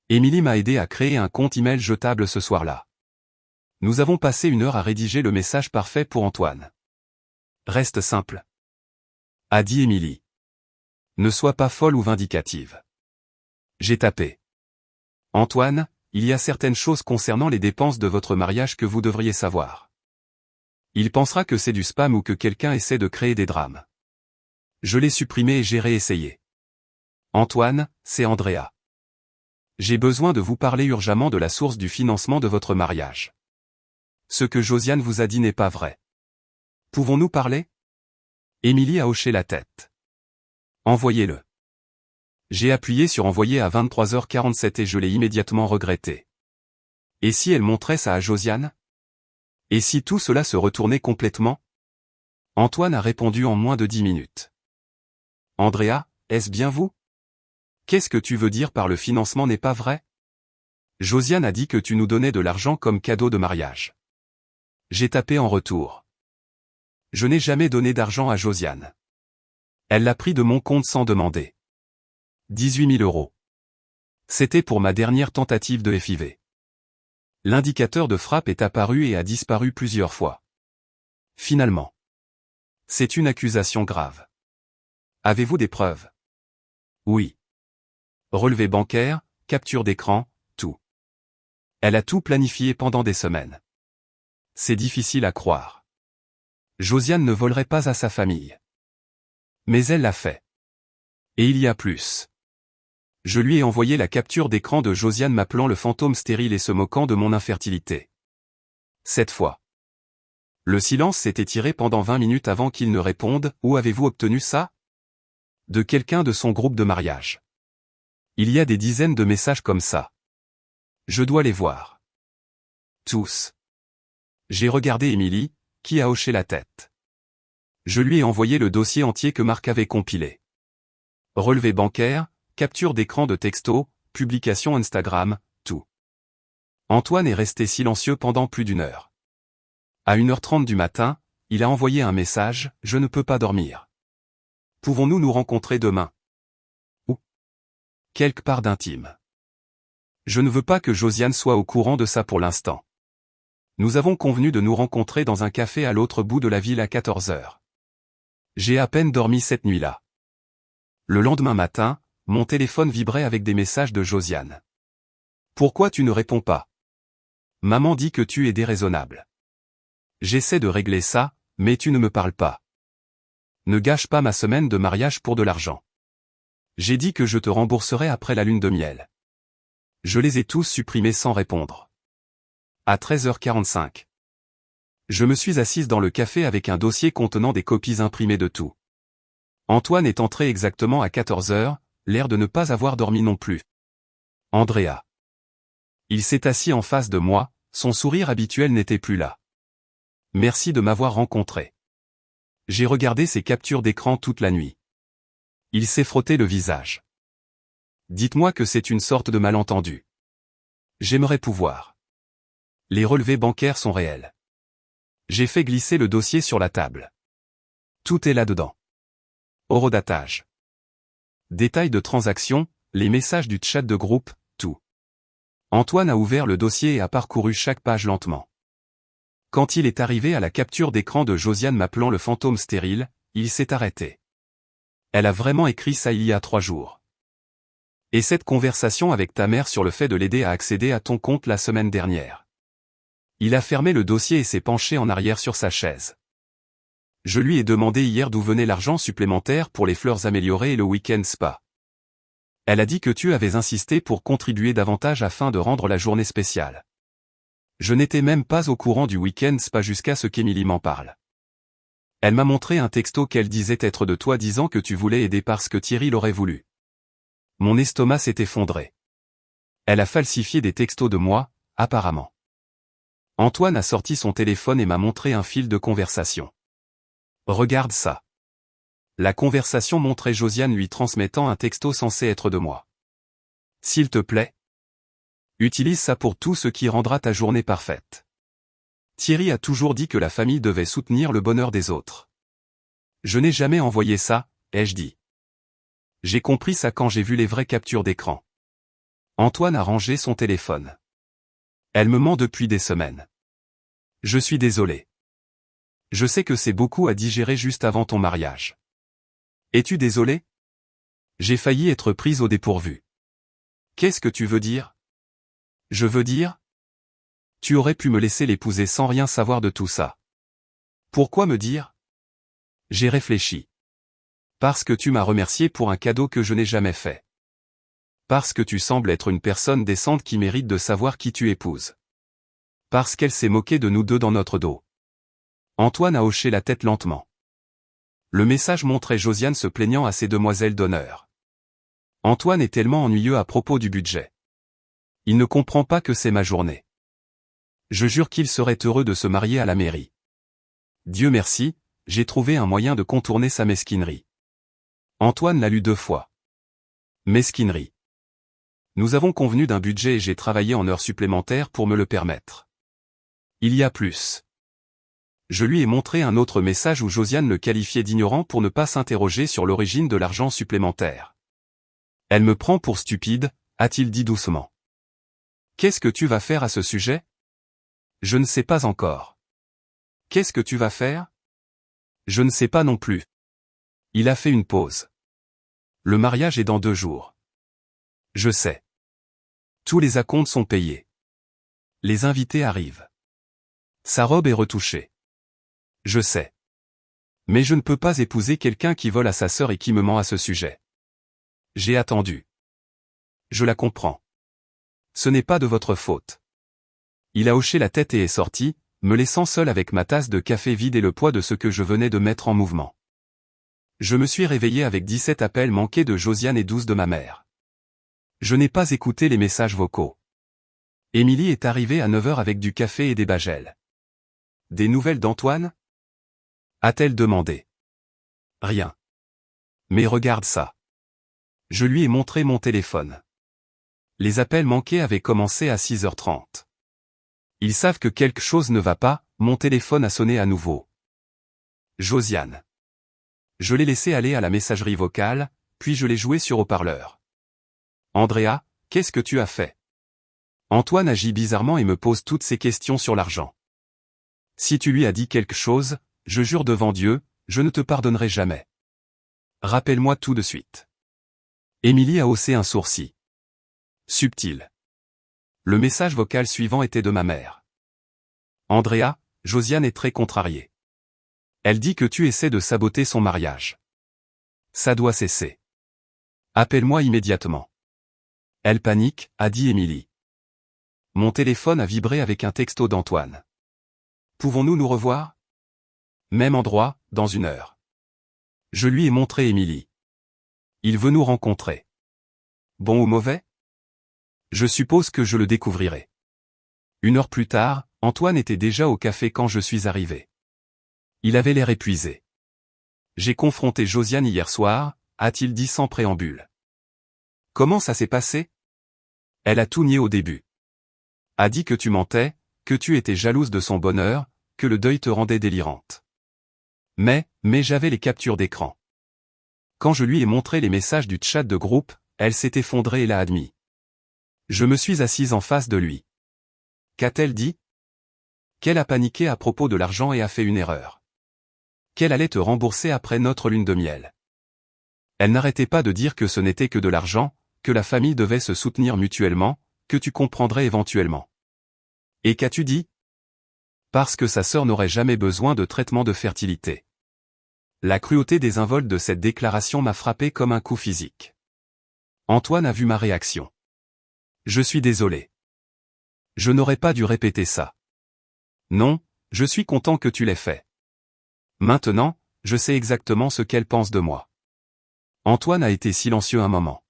Émilie m'a aidé à créer un compte email jetable ce soir-là. Nous avons passé 1 heure à rédiger le message parfait pour Antoine. Reste simple, a dit Émilie. Ne sois pas folle ou vindicative. J'ai tapé. Antoine, il y a certaines choses concernant les dépenses de votre mariage que vous devriez savoir. Il pensera que c'est du spam ou que quelqu'un essaie de créer des drames. Je l'ai supprimé et j'ai réessayé. Antoine, c'est Andrea. J'ai besoin de vous parler urgemment de la source du financement de votre mariage. Ce que Josiane vous a dit n'est pas vrai. Pouvons-nous parler? Émilie a hoché la tête. Envoyez-le. J'ai appuyé sur envoyer à 23h47 et je l'ai immédiatement regretté. Et si elle montrait ça à Josiane? Et si tout cela se retournait complètement? Antoine a répondu en moins de 10 minutes. Andrea, est-ce bien vous? Qu'est-ce que tu veux dire par le financement n'est pas vrai? Josiane a dit que tu nous donnais de l'argent comme cadeau de mariage. J'ai tapé en retour. Je n'ai jamais donné d'argent à Josiane. Elle l'a pris de mon compte sans demander. 18 000 €. C'était pour ma dernière tentative de FIV. L'indicateur de frappe est apparu et a disparu plusieurs fois. Finalement. C'est une accusation grave. Avez-vous des preuves? Oui. Relevé bancaire, capture d'écran, tout. Elle a tout planifié pendant des semaines. C'est difficile à croire. Josiane ne volerait pas à sa famille. Mais elle l'a fait. Et il y a plus. Je lui ai envoyé la capture d'écran de Josiane m'appelant le fantôme stérile et se moquant de mon infertilité. Cette fois. Le silence s'est étiré pendant 20 minutes avant qu'il ne réponde. Où avez-vous obtenu ça? De quelqu'un de son groupe de mariage. Il y a des dizaines de messages comme ça. Je dois les voir. Tous. J'ai regardé Émilie, qui a hoché la tête. Je lui ai envoyé le dossier entier que Marc avait compilé. Relevé bancaire, capture d'écran de texto, publication Instagram, tout. Antoine est resté silencieux pendant plus d'1 heure. À 1h30 du matin, il a envoyé un message, « Je ne peux pas dormir. Pouvons-nous nous rencontrer demain? » Ou quelque part d'intime. Je ne veux pas que Josiane soit au courant de ça pour l'instant. Nous avons convenu de nous rencontrer dans un café à l'autre bout de la ville à 14h. J'ai à peine dormi cette nuit-là. Le lendemain matin, mon téléphone vibrait avec des messages de Josiane. Pourquoi tu ne réponds pas? Maman dit que tu es déraisonnable. J'essaie de régler ça, mais tu ne me parles pas. Ne gâche pas ma semaine de mariage pour de l'argent. J'ai dit que je te rembourserai après la lune de miel. Je les ai tous supprimés sans répondre. À 13h45. Je me suis assise dans le café avec un dossier contenant des copies imprimées de tout. Antoine est entré exactement à 14h, l'air de ne pas avoir dormi non plus. Andrea. Il s'est assis en face de moi, son sourire habituel n'était plus là. Merci de m'avoir rencontré. J'ai regardé ses captures d'écran toute la nuit. Il s'est frotté le visage. Dites-moi que c'est une sorte de malentendu. J'aimerais pouvoir. Les relevés bancaires sont réels. J'ai fait glisser le dossier sur la table. Tout est là-dedans. Horodatage. Détails de transaction, les messages du chat de groupe, tout. Antoine a ouvert le dossier et a parcouru chaque page lentement. Quand il est arrivé à la capture d'écran de Josiane m'appelant le fantôme stérile, il s'est arrêté. Elle a vraiment écrit ça il y a 3 jours. Et cette conversation avec ta mère sur le fait de l'aider à accéder à ton compte la semaine dernière. Il a fermé le dossier et s'est penché en arrière sur sa chaise. Je lui ai demandé hier d'où venait l'argent supplémentaire pour les fleurs améliorées et le week-end spa. Elle a dit que tu avais insisté pour contribuer davantage afin de rendre la journée spéciale. Je n'étais même pas au courant du week-end spa jusqu'à ce qu'Émilie m'en parle. Elle m'a montré un texto qu'elle disait être de toi disant que tu voulais aider parce que Thierry l'aurait voulu. Mon estomac s'est effondré. Elle a falsifié des textos de moi, apparemment. Antoine a sorti son téléphone et m'a montré un fil de conversation. Regarde ça. La conversation montrait Josiane lui transmettant un texto censé être de moi. S'il te plaît. Utilise ça pour tout ce qui rendra ta journée parfaite. Thierry a toujours dit que la famille devait soutenir le bonheur des autres. Je n'ai jamais envoyé ça, ai-je dit. J'ai compris ça quand j'ai vu les vraies captures d'écran. Antoine a rangé son téléphone. Elle me ment depuis des semaines. Je suis désolé. Je sais que c'est beaucoup à digérer juste avant ton mariage. Es-tu désolé? J'ai failli être prise au dépourvu. Qu'est-ce que tu veux dire? Je veux dire? Tu aurais pu me laisser l'épouser sans rien savoir de tout ça. Pourquoi me dire? J'ai réfléchi. Parce que tu m'as remercié pour un cadeau que je n'ai jamais fait. Parce que tu sembles être une personne décente qui mérite de savoir qui tu épouses. Parce qu'elle s'est moquée de nous deux dans notre dos. Antoine a hoché la tête lentement. Le message montrait Josiane se plaignant à ses demoiselles d'honneur. Antoine est tellement ennuyeux à propos du budget. Il ne comprend pas que c'est ma journée. Je jure qu'il serait heureux de se marier à la mairie. Dieu merci, j'ai trouvé un moyen de contourner sa mesquinerie. Antoine l'a lu 2 fois. Mesquinerie. Nous avons convenu d'un budget et j'ai travaillé en heures supplémentaires pour me le permettre. Il y a plus. Je lui ai montré un autre message où Josiane le qualifiait d'ignorant pour ne pas s'interroger sur l'origine de l'argent supplémentaire. Elle me prend pour stupide, a-t-il dit doucement. Qu'est-ce que tu vas faire à ce sujet? Je ne sais pas encore. Qu'est-ce que tu vas faire? Je ne sais pas non plus. Il a fait une pause. Le mariage est dans 2 jours. Je sais. Tous les acomptes sont payés. Les invités arrivent. Sa robe est retouchée. Je sais. Mais je ne peux pas épouser quelqu'un qui vole à sa sœur et qui me ment à ce sujet. J'ai attendu. Je la comprends. Ce n'est pas de votre faute. Il a hoché la tête et est sorti, me laissant seul avec ma tasse de café vide et le poids de ce que je venais de mettre en mouvement. Je me suis réveillé avec 17 appels manqués de Josiane et 12 de ma mère. Je n'ai pas écouté les messages vocaux. Émilie est arrivée à 9h avec du café et des bagels. Des nouvelles d'Antoine? A-t-elle demandé. Rien. Mais regarde ça. Je lui ai montré mon téléphone. Les appels manqués avaient commencé à 6h30. Ils savent que quelque chose ne va pas, mon téléphone a sonné à nouveau. Josiane. Je l'ai laissé aller à la messagerie vocale, puis je l'ai joué sur haut-parleur. Andrea, qu'est-ce que tu as fait? Antoine agit bizarrement et me pose toutes ces questions sur l'argent. Si tu lui as dit quelque chose, je jure devant Dieu, je ne te pardonnerai jamais. Rappelle-moi tout de suite. Émilie a haussé un sourcil. Subtil. Le message vocal suivant était de ma mère. Andrea, Josiane est très contrariée. Elle dit que tu essaies de saboter son mariage. Ça doit cesser. Appelle-moi immédiatement. Elle panique, a dit Émilie. Mon téléphone a vibré avec un texto d'Antoine. Pouvons-nous nous revoir? Même endroit, dans 1 heure. Je lui ai montré Émilie. Il veut nous rencontrer. Bon ou mauvais? Je suppose que je le découvrirai. 1 heure plus tard, Antoine était déjà au café quand je suis arrivé. Il avait l'air épuisé. J'ai confronté Josiane hier soir, a-t-il dit sans préambule. Comment ça s'est passé? Elle a tout nié au début. A dit que tu mentais, que tu étais jalouse de son bonheur, que le deuil te rendait délirante. Mais j'avais les captures d'écran. Quand je lui ai montré les messages du chat de groupe, elle s'est effondrée et l'a admis. Je me suis assise en face de lui. Qu'a-t-elle dit? Qu'elle a paniqué à propos de l'argent et a fait une erreur. Qu'elle allait te rembourser après notre lune de miel. Elle n'arrêtait pas de dire que ce n'était que de l'argent, que la famille devait se soutenir mutuellement, que tu comprendrais éventuellement. Et qu'as-tu dit? Parce que sa sœur n'aurait jamais besoin de traitement de fertilité. La cruauté désinvolte de cette déclaration m'a frappé comme un coup physique. Antoine a vu ma réaction. Je suis désolé. Je n'aurais pas dû répéter ça. Non, je suis content que tu l'aies fait. Maintenant, je sais exactement ce qu'elle pense de moi. Antoine a été silencieux un moment.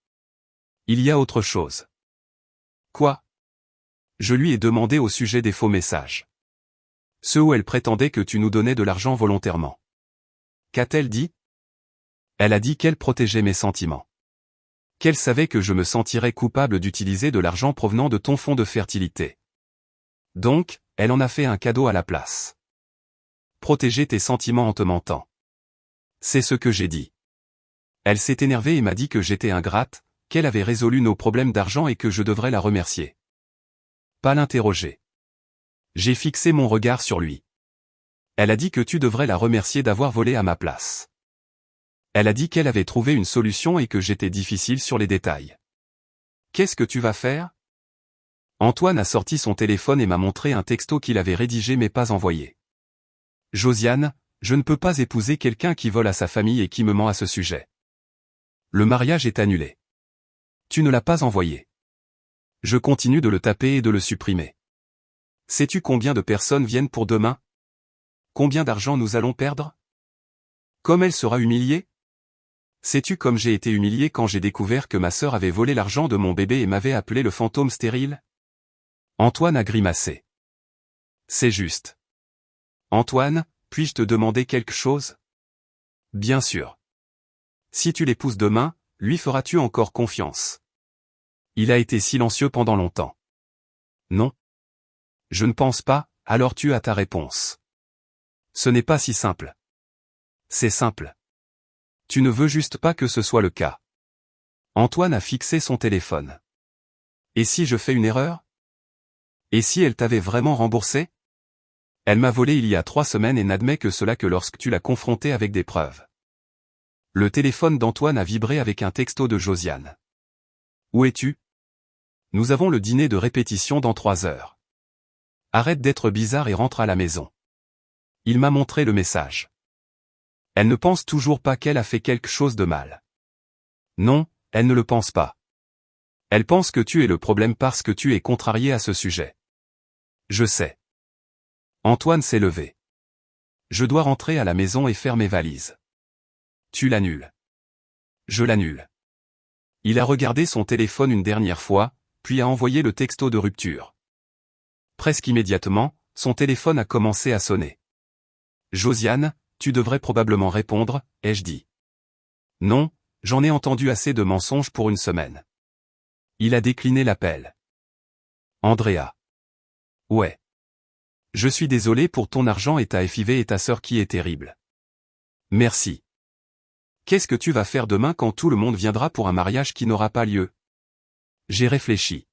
Il y a autre chose. Quoi? Je lui ai demandé au sujet des faux messages. Ceux où elle prétendait que tu nous donnais de l'argent volontairement. Qu'a-t-elle dit? Elle a dit qu'elle protégeait mes sentiments. Qu'elle savait que je me sentirais coupable d'utiliser de l'argent provenant de ton fonds de fertilité. Donc, elle en a fait un cadeau à la place. Protéger tes sentiments en te mentant. C'est ce que j'ai dit. Elle s'est énervée et m'a dit que j'étais ingrate, qu'elle avait résolu nos problèmes d'argent et que je devrais la remercier. Pas l'interroger. J'ai fixé mon regard sur lui. Elle a dit que tu devrais la remercier d'avoir volé à ma place. Elle a dit qu'elle avait trouvé une solution et que j'étais difficile sur les détails. Qu'est-ce que tu vas faire? Antoine a sorti son téléphone et m'a montré un texto qu'il avait rédigé mais pas envoyé. Josiane, je ne peux pas épouser quelqu'un qui vole à sa famille et qui me ment à ce sujet. Le mariage est annulé. Tu ne l'as pas envoyé. Je continue de le taper et de le supprimer. Sais-tu combien de personnes viennent pour demain? Combien d'argent nous allons perdre? Comme elle sera humiliée? Sais-tu comme j'ai été humilié quand j'ai découvert que ma sœur avait volé l'argent de mon bébé et m'avait appelé le fantôme stérile? Antoine a grimacé. C'est juste. Antoine, puis-je te demander quelque chose? Bien sûr. Si tu l'épouses demain, lui feras-tu encore confiance? Il a été silencieux pendant longtemps. Non. Je ne pense pas, alors tu as ta réponse. Ce n'est pas si simple. C'est simple. Tu ne veux juste pas que ce soit le cas. Antoine a fixé son téléphone. Et si je fais une erreur? Et si elle t'avait vraiment remboursé? Elle m'a volé il y a 3 semaines et n'admet que cela que lorsque tu l'as confronté avec des preuves. Le téléphone d'Antoine a vibré avec un texto de Josiane. Où es-tu? Nous avons le dîner de répétition dans 3 heures. Arrête d'être bizarre et rentre à la maison. Il m'a montré le message. Elle ne pense toujours pas qu'elle a fait quelque chose de mal. Non, elle ne le pense pas. Elle pense que tu es le problème parce que tu es contrarié à ce sujet. Je sais. Antoine s'est levé. Je dois rentrer à la maison et faire mes valises. Tu l'annules. Je l'annule. Il a regardé son téléphone une dernière fois, puis a envoyé le texto de rupture. Presque immédiatement, son téléphone a commencé à sonner. Josiane, tu devrais probablement répondre, ai-je dit. Non, j'en ai entendu assez de mensonges pour une semaine. Il a décliné l'appel. Andrea. Ouais. Je suis désolé pour ton argent et ta FIV et ta sœur qui est terrible. Merci. Qu'est-ce que tu vas faire demain quand tout le monde viendra pour un mariage qui n'aura pas lieu? J'ai réfléchi.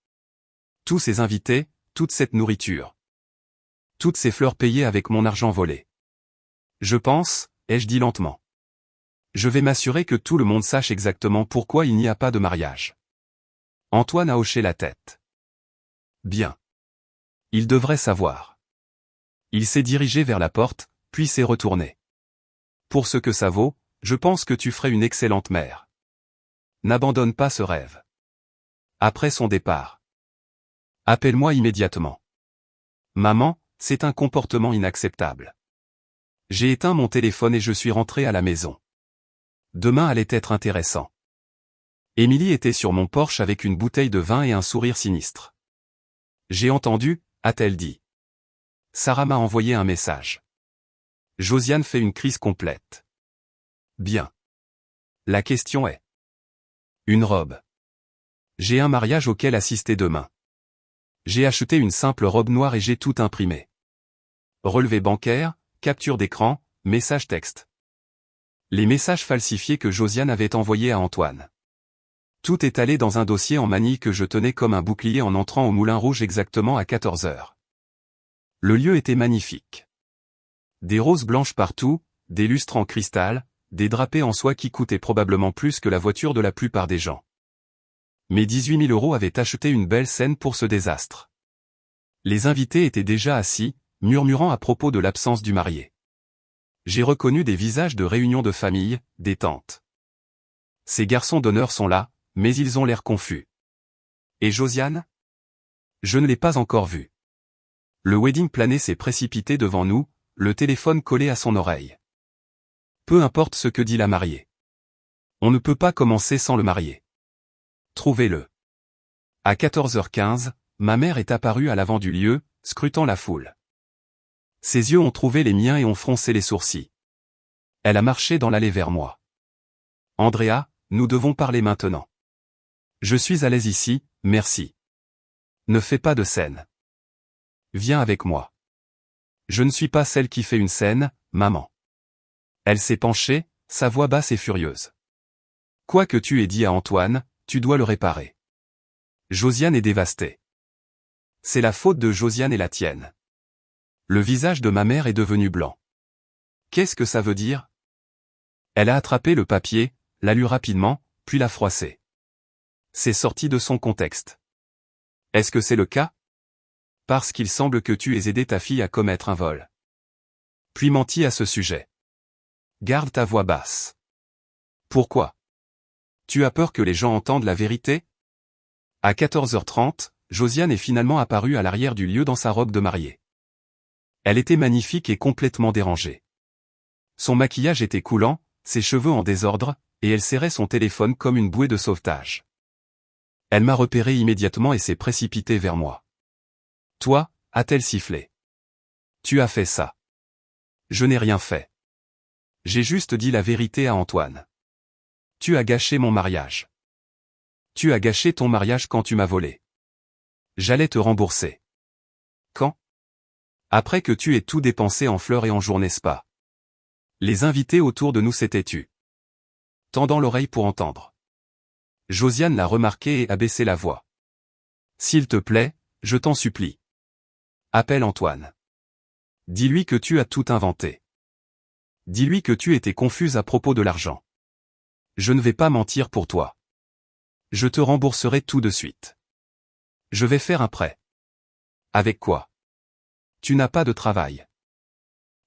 Tous ces invités, toute cette nourriture. Toutes ces fleurs payées avec mon argent volé. Je pense, ai-je dit lentement. Je vais m'assurer que tout le monde sache exactement pourquoi il n'y a pas de mariage. Antoine a hoché la tête. Bien. Il devrait savoir. Il s'est dirigé vers la porte, puis s'est retourné. Pour ce que ça vaut, je pense que tu ferais une excellente mère. N'abandonne pas ce rêve. Après son départ. Appelle-moi immédiatement. Maman, c'est un comportement inacceptable. J'ai éteint mon téléphone et je suis rentré à la maison. Demain allait être intéressant. Émilie était sur mon porche avec une bouteille de vin et un sourire sinistre. J'ai entendu, a-t-elle dit. Sarah m'a envoyé un message. Josiane fait une crise complète. Bien. La question est. Une robe. J'ai un mariage auquel assister demain. J'ai acheté une simple robe noire et j'ai tout imprimé. Relevé bancaire, capture d'écran, message texte. Les messages falsifiés que Josiane avait envoyés à Antoine. Tout est allé dans un dossier en manille que je tenais comme un bouclier en entrant au Moulin Rouge exactement à 14 heures. Le lieu était magnifique. Des roses blanches partout, des lustres en cristal, des drapés en soie qui coûtaient probablement plus que la voiture de la plupart des gens. Mes 18 000 € avaient acheté une belle scène pour ce désastre. Les invités étaient déjà assis, murmurant à propos de l'absence du marié. J'ai reconnu des visages de réunion de famille, des tantes. Ces garçons d'honneur sont là, mais ils ont l'air confus. Et Josiane? Je ne l'ai pas encore vue. Le wedding plané s'est précipité devant nous, le téléphone collé à son oreille. Peu importe ce que dit la mariée. On ne peut pas commencer sans le marié. Trouvez-le. À 14h15, ma mère est apparue à l'avant du lieu, scrutant la foule. Ses yeux ont trouvé les miens et ont froncé les sourcils. Elle a marché dans l'allée vers moi. Andrea, nous devons parler maintenant. Je suis à l'aise ici, merci. Ne fais pas de scène. Viens avec moi. Je ne suis pas celle qui fait une scène, maman. Elle s'est penchée, sa voix basse et furieuse. Quoi que tu aies dit à Antoine, tu dois le réparer. Josiane est dévastée. C'est la faute de Josiane et la tienne. Le visage de ma mère est devenu blanc. Qu'est-ce que ça veut dire? Elle a attrapé le papier, l'a lu rapidement, puis l'a froissé. C'est sorti de son contexte. Est-ce que c'est le cas? Parce qu'il semble que tu aies aidé ta fille à commettre un vol. Puis menti à ce sujet. Garde ta voix basse. Pourquoi? Tu as peur que les gens entendent la vérité? À 14h30, Josiane est finalement apparue à l'arrière du lieu dans sa robe de mariée. Elle était magnifique et complètement dérangée. Son maquillage était coulant, ses cheveux en désordre, et elle serrait son téléphone comme une bouée de sauvetage. Elle m'a repéré immédiatement et s'est précipitée vers moi. Toi, a-t-elle sifflé. Tu as fait ça. Je n'ai rien fait. J'ai juste dit la vérité à Antoine. Tu as gâché mon mariage. Tu as gâché ton mariage quand tu m'as volé. J'allais te rembourser. Quand? Après que tu aies tout dépensé en fleurs et en jours, n'est-ce pas? Les invités autour de nous s'étaient tus. Tendant l'oreille pour entendre. Josiane l'a remarqué et a baissé la voix. S'il te plaît, je t'en supplie. Appelle Antoine. Dis-lui que tu as tout inventé. Dis-lui que tu étais confuse à propos de l'argent. Je ne vais pas mentir pour toi. Je te rembourserai tout de suite. Je vais faire un prêt. Avec quoi? Tu n'as pas de travail.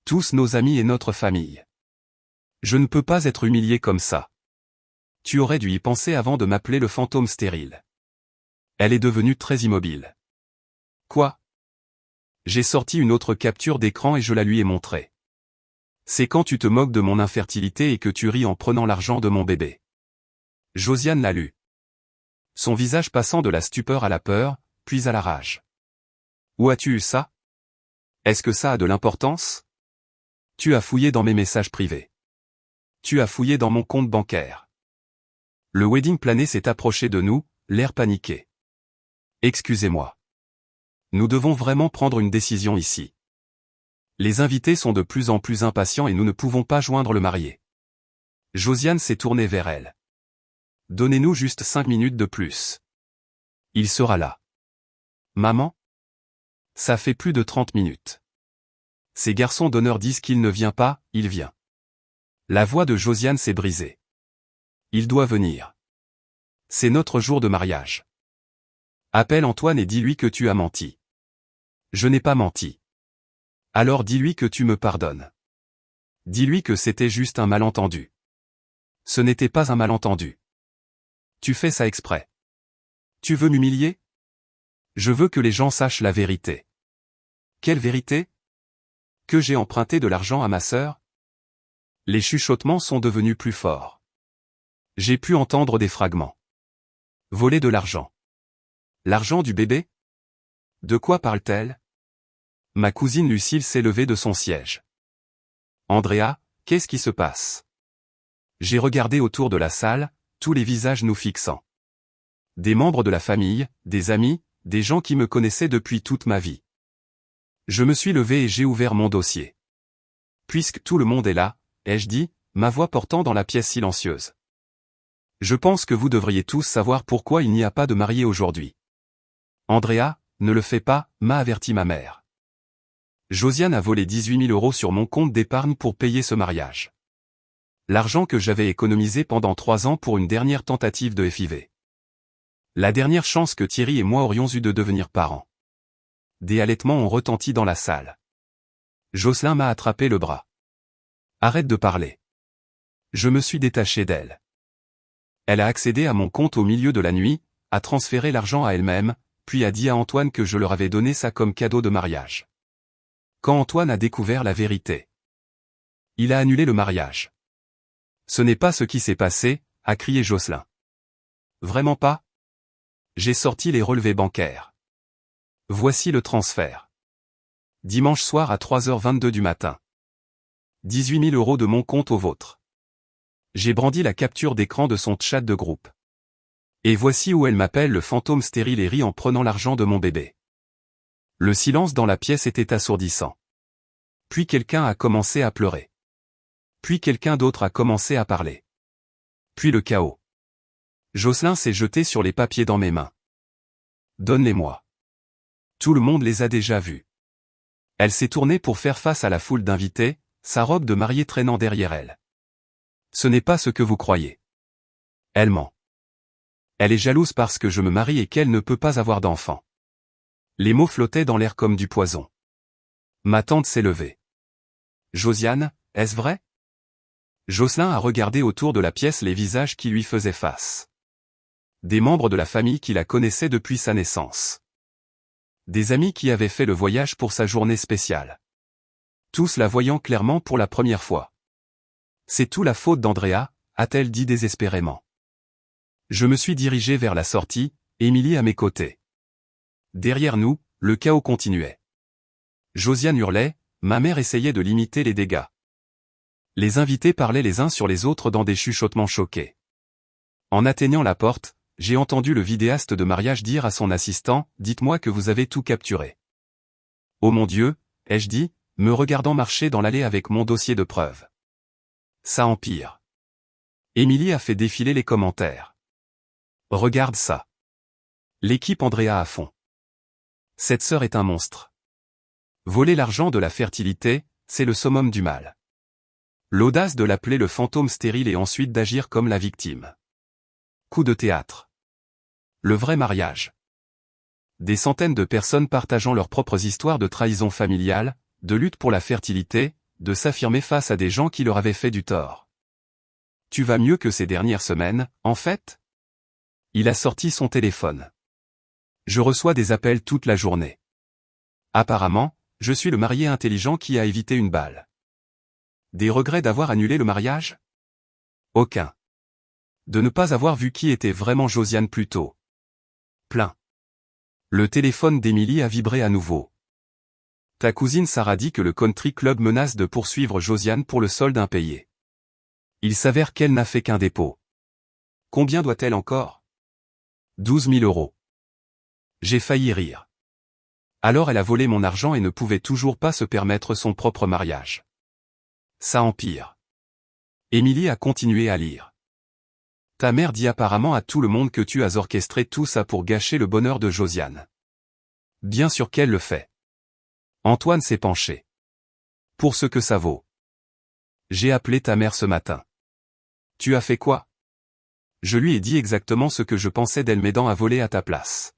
Tous nos amis et notre famille. Je ne peux pas être humilié comme ça. Tu aurais dû y penser avant de m'appeler le fantôme stérile. Elle est devenue très immobile. Quoi? J'ai sorti une autre capture d'écran et je la lui ai montrée. C'est quand tu te moques de mon infertilité et que tu ris en prenant l'argent de mon bébé. Josiane l'a lu. Son visage passant de la stupeur à la peur, puis à la rage. Où as-tu eu ça? Est-ce que ça a de l'importance? Tu as fouillé dans mes messages privés. Tu as fouillé dans mon compte bancaire. Le wedding plané s'est approché de nous, l'air paniqué. Excusez-moi. Nous devons vraiment prendre une décision ici. Les invités sont de plus en plus impatients et nous ne pouvons pas joindre le marié. Josiane s'est tournée vers elle. Donnez-nous juste 5 minutes de plus. Il sera là. Maman? Ça fait plus de 30 minutes. Ces garçons d'honneur disent qu'il ne vient pas, il vient. La voix de Josiane s'est brisée. Il doit venir. C'est notre jour de mariage. Appelle Antoine et dis-lui que tu as menti. Je n'ai pas menti. Alors dis-lui que tu me pardonnes. Dis-lui que c'était juste un malentendu. Ce n'était pas un malentendu. Tu fais ça exprès. Tu veux m'humilier? Je veux que les gens sachent la vérité. Quelle vérité? Que j'ai emprunté de l'argent à ma sœur? Les chuchotements sont devenus plus forts. J'ai pu entendre des fragments. Voler de l'argent. L'argent du bébé? De quoi parle-t-elle? Ma cousine Lucille s'est levée de son siège. Andrea, qu'est-ce qui se passe? J'ai regardé autour de la salle, tous les visages nous fixant. Des membres de la famille, des amis, des gens qui me connaissaient depuis toute ma vie. Je me suis levé et j'ai ouvert mon dossier. Puisque tout le monde est là, ai-je dit, ma voix portant dans la pièce silencieuse. Je pense que vous devriez tous savoir pourquoi il n'y a pas de marié aujourd'hui. Andrea, ne le fais pas, m'a averti ma mère. Josiane a volé 18 000 € sur mon compte d'épargne pour payer ce mariage. L'argent que j'avais économisé pendant 3 ans pour une dernière tentative de FIV. La dernière chance que Thierry et moi aurions eu de devenir parents. Des halètements ont retenti dans la salle. Jocelyn m'a attrapé le bras. Arrête de parler. Je me suis détaché d'elle. Elle a accédé à mon compte au milieu de la nuit, a transféré l'argent à elle-même, puis a dit à Antoine que je leur avais donné ça comme cadeau de mariage. Quand Antoine a découvert la vérité, il a annulé le mariage. Ce n'est pas ce qui s'est passé, a crié Jocelyn. Vraiment pas? J'ai sorti les relevés bancaires. Voici le transfert. Dimanche soir à 3h22 du matin. 18 000 € de mon compte au vôtre. J'ai brandi la capture d'écran de son chat de groupe. Et voici où elle m'appelle le fantôme stérile et rit en prenant l'argent de mon bébé. Le silence dans la pièce était assourdissant. Puis quelqu'un a commencé à pleurer. Puis quelqu'un d'autre a commencé à parler. Puis le chaos. Jocelyn s'est jeté sur les papiers dans mes mains. Donne-les-moi. Tout le monde les a déjà vus. Elle s'est tournée pour faire face à la foule d'invités, sa robe de mariée traînant derrière elle. Ce n'est pas ce que vous croyez. Elle ment. Elle est jalouse parce que je me marie et qu'elle ne peut pas avoir d'enfant. Les mots flottaient dans l'air comme du poison. Ma tante s'est levée. Josiane, est-ce vrai? Jocelyn a regardé autour de la pièce les visages qui lui faisaient face. Des membres de la famille qui la connaissaient depuis sa naissance. Des amis qui avaient fait le voyage pour sa journée spéciale. Tous la voyant clairement pour la première fois. C'est tout la faute d'Andrea, a-t-elle dit désespérément. Je me suis dirigé vers la sortie, Émilie à mes côtés. Derrière nous, le chaos continuait. Josiane hurlait, ma mère essayait de limiter les dégâts. Les invités parlaient les uns sur les autres dans des chuchotements choqués. En atteignant la porte, j'ai entendu le vidéaste de mariage dire à son assistant, « Dites-moi que vous avez tout capturé. » « Oh mon Dieu, ai-je dit, me regardant marcher dans l'allée avec mon dossier de preuves. Ça empire. Émilie a fait défiler les commentaires. Regarde ça. L'équipe Andrea à fond. Cette sœur est un monstre. Voler l'argent de la fertilité, c'est le summum du mal. L'audace de l'appeler le fantôme stérile et ensuite d'agir comme la victime. Coup de théâtre. Le vrai mariage. Des centaines de personnes partageant leurs propres histoires de trahison familiale, de lutte pour la fertilité, de s'affirmer face à des gens qui leur avaient fait du tort. Tu vas mieux que ces dernières semaines, en fait? Il a sorti son téléphone. Je reçois des appels toute la journée. Apparemment, je suis le marié intelligent qui a évité une balle. Des regrets d'avoir annulé le mariage? Aucun. De ne pas avoir vu qui était vraiment Josiane plus tôt. Plein. Le téléphone d'Émilie a vibré à nouveau. Ta cousine Sarah dit que le country club menace de poursuivre Josiane pour le solde impayé. Il s'avère qu'elle n'a fait qu'un dépôt. Combien doit-elle encore? 12 000 €. J'ai failli rire. Alors elle a volé mon argent et ne pouvait toujours pas se permettre son propre mariage. Ça empire. Émilie a continué à lire. Ta mère dit apparemment à tout le monde que tu as orchestré tout ça pour gâcher le bonheur de Josiane. Bien sûr qu'elle le fait. Antoine s'est penché. Pour ce que ça vaut. J'ai appelé ta mère ce matin. Tu as fait quoi? Je lui ai dit exactement ce que je pensais d'elle m'aidant à voler à ta place.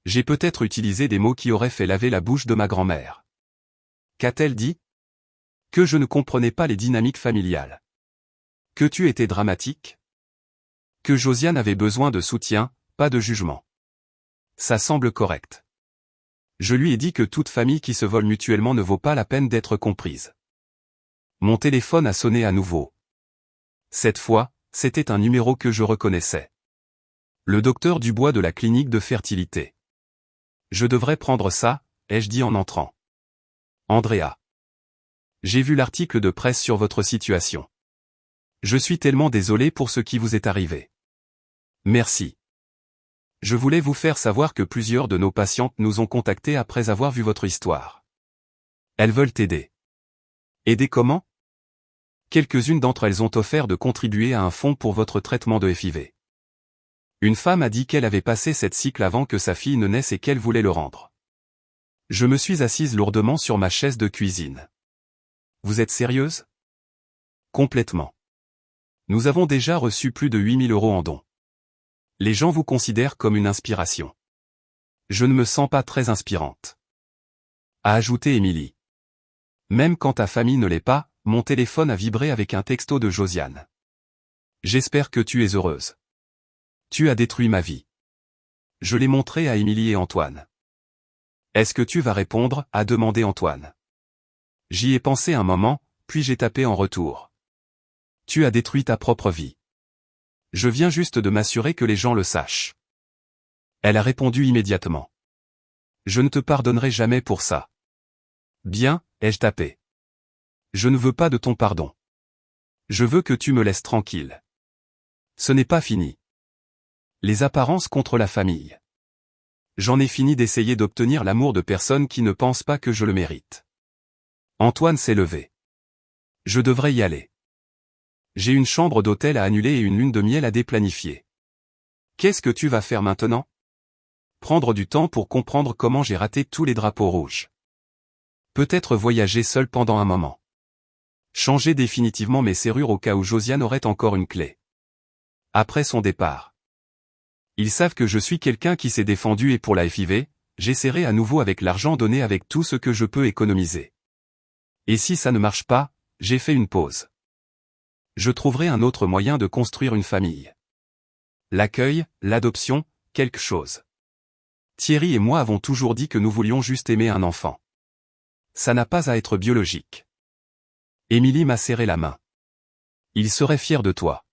J'ai peut-être utilisé des mots qui auraient fait laver la bouche de ma grand-mère. Qu'a-t-elle dit? Que je ne comprenais pas les dynamiques familiales. Que tu étais dramatique? Que Josiane avait besoin de soutien, pas de jugement. Ça semble correct. Je lui ai dit que toute famille qui se vole mutuellement ne vaut pas la peine d'être comprise. Mon téléphone a sonné à nouveau. Cette fois, c'était un numéro que je reconnaissais. Le docteur Dubois de la clinique de fertilité. Je devrais prendre ça, ai-je dit en entrant. Andrea. J'ai vu l'article de presse sur votre situation. Je suis tellement désolé pour ce qui vous est arrivé. Merci. Je voulais vous faire savoir que plusieurs de nos patientes nous ont contactés après avoir vu votre histoire. Elles veulent aider. Aider comment? Quelques-unes d'entre elles ont offert de contribuer à un fonds pour votre traitement de FIV. Une femme a dit qu'elle avait passé cette cycle avant que sa fille ne naisse et qu'elle voulait le rendre. Je me suis assise lourdement sur ma chaise de cuisine. Vous êtes sérieuse? Complètement. Nous avons déjà reçu plus de 8 000 € en dons. Les gens vous considèrent comme une inspiration. Je ne me sens pas très inspirante. A ajouté Émilie. Même quand ta famille ne l'est pas, mon téléphone a vibré avec un texto de Josiane. J'espère que tu es heureuse. Tu as détruit ma vie. Je l'ai montré à Émilie et Antoine. Est-ce que tu vas répondre? A demandé Antoine. J'y ai pensé un moment, puis j'ai tapé en retour. Tu as détruit ta propre vie. Je viens juste de m'assurer que les gens le sachent. Elle a répondu immédiatement. Je ne te pardonnerai jamais pour ça. Bien, ai-je tapé. Je ne veux pas de ton pardon. Je veux que tu me laisses tranquille. Ce n'est pas fini. Les apparences contre la famille. J'en ai fini d'essayer d'obtenir l'amour de personnes qui ne pensent pas que je le mérite. Antoine s'est levé. Je devrais y aller. J'ai une chambre d'hôtel à annuler et une lune de miel à déplanifier. Qu'est-ce que tu vas faire maintenant? Prendre du temps pour comprendre comment j'ai raté tous les drapeaux rouges. Peut-être voyager seul pendant un moment. Changer définitivement mes serrures au cas où Josiane aurait encore une clé. Après son départ. Ils savent que je suis quelqu'un qui s'est défendu et pour la FIV, j'essaierai à nouveau avec l'argent donné avec tout ce que je peux économiser. Et si ça ne marche pas, j'ai fait une pause. Je trouverai un autre moyen de construire une famille. L'accueil, l'adoption, quelque chose. Thierry et moi avons toujours dit que nous voulions juste aimer un enfant. Ça n'a pas à être biologique. Émilie m'a serré la main. Il serait fier de toi.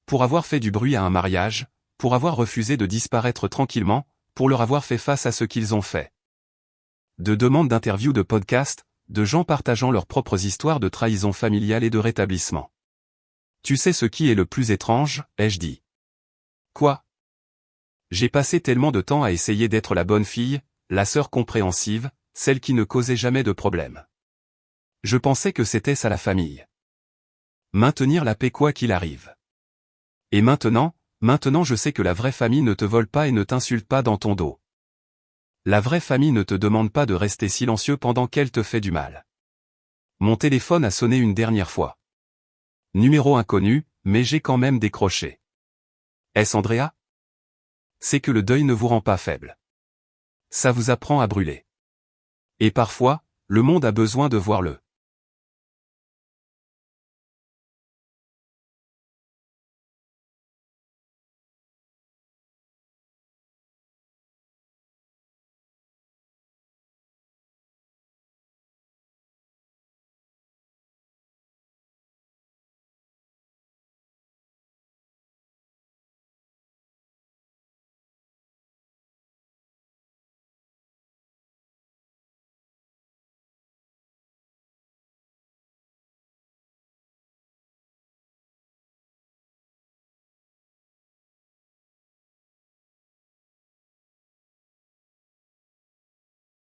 Pour avoir fait du bruit à un mariage, pour avoir refusé de disparaître tranquillement, pour leur avoir fait face à ce qu'ils ont fait. De demandes d'interviews de podcasts, de gens partageant leurs propres histoires de trahison familiale et de rétablissement. Tu sais ce qui est le plus étrange, ai-je dit. Quoi? J'ai passé tellement de temps à essayer d'être la bonne fille, la sœur compréhensive, celle qui ne causait jamais de problème. Je pensais que c'était ça la famille. Maintenir la paix quoi qu'il arrive. Et maintenant je sais que la vraie famille ne te vole pas et ne t'insulte pas dans ton dos. La vraie famille ne te demande pas de rester silencieux pendant qu'elle te fait du mal. Mon téléphone a sonné une dernière fois. Numéro inconnu, mais j'ai quand même décroché. Est-ce Andrea? C'est que le deuil ne vous rend pas faible. Ça vous apprend à brûler. Et parfois, le monde a besoin de voir le